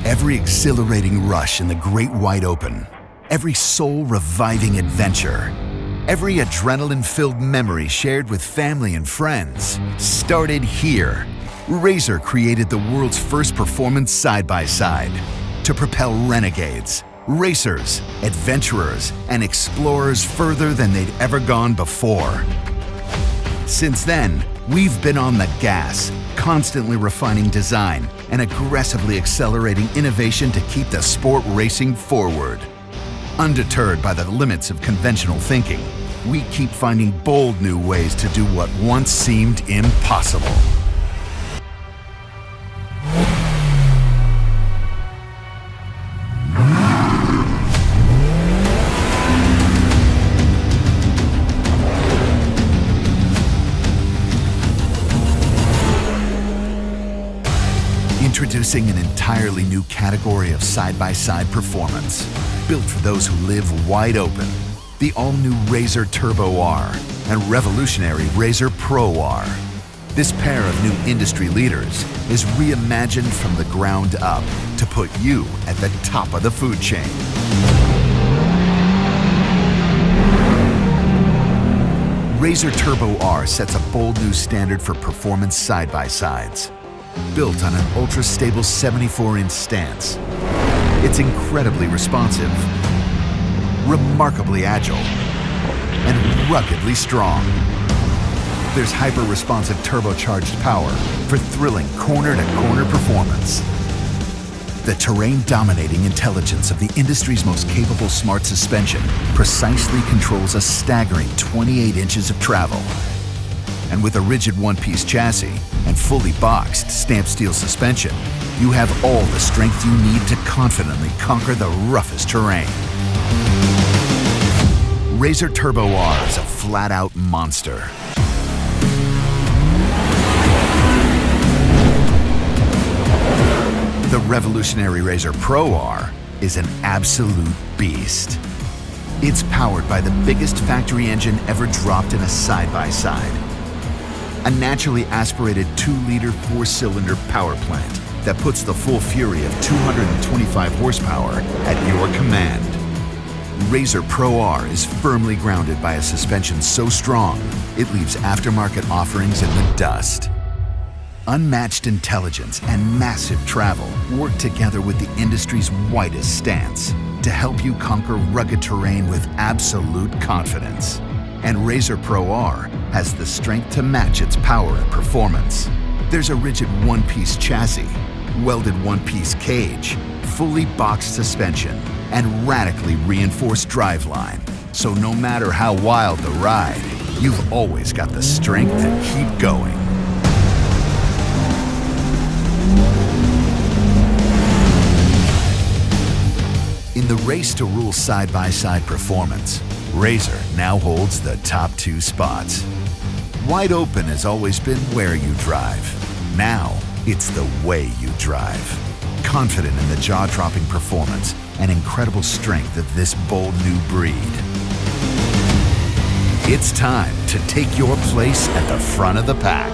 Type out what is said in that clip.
Every exhilarating rush in the Great Wide Open, every soul-reviving adventure, every adrenaline-filled memory shared with family and friends started here. RZR created the world's first performance side-by-side to propel renegades, racers, adventurers, and explorers further than they'd ever gone before. Since then, we've been on the gas, constantly refining design and aggressively accelerating innovation to keep the sport racing forward. Undeterred by the limits of conventional thinking, we keep finding bold new ways to do what once seemed impossible. Introducing an entirely new category of side-by-side performance, built for those who live wide open. The all-new RZR Turbo R and revolutionary RZR Pro R. This pair of new industry leaders is reimagined from the ground up to put you at the top of the food chain. RZR Turbo R sets a bold new standard for performance side-by-sides. Built on an ultra-stable 74-inch stance, it's incredibly responsive, remarkably agile, and ruggedly strong. There's hyper-responsive turbocharged power for thrilling corner-to-corner performance. The terrain-dominating intelligence of the industry's most capable smart suspension precisely controls a staggering 28 inches of travel. And with a rigid one-piece chassis and fully boxed stamped steel suspension, you have all the strength you need to confidently conquer the roughest terrain. RZR Turbo R is a flat-out monster. The revolutionary RZR Pro R is an absolute beast. It's powered by the biggest factory engine ever dropped in a side-by-side. A naturally aspirated 2-liter 4-cylinder power plant that puts the full fury of 225 horsepower at your command. RZR Pro R is firmly grounded by a suspension so strong, it leaves aftermarket offerings in the dust. Unmatched intelligence and massive travel work together with the industry's widest stance to help you conquer rugged terrain with absolute confidence. And RZR Pro R has the strength to match its power and performance. There's a rigid one-piece chassis, welded one-piece cage, fully boxed suspension, and radically reinforced driveline. So no matter how wild the ride, you've always got the strength to keep going. In the race to rule side-by-side performance, RZR now holds the top 2 spots. Wide Open has always been where you drive. Now, it's the way you drive. Confident in the jaw-dropping performance and incredible strength of this bold new breed. It's time to take your place at the front of the pack.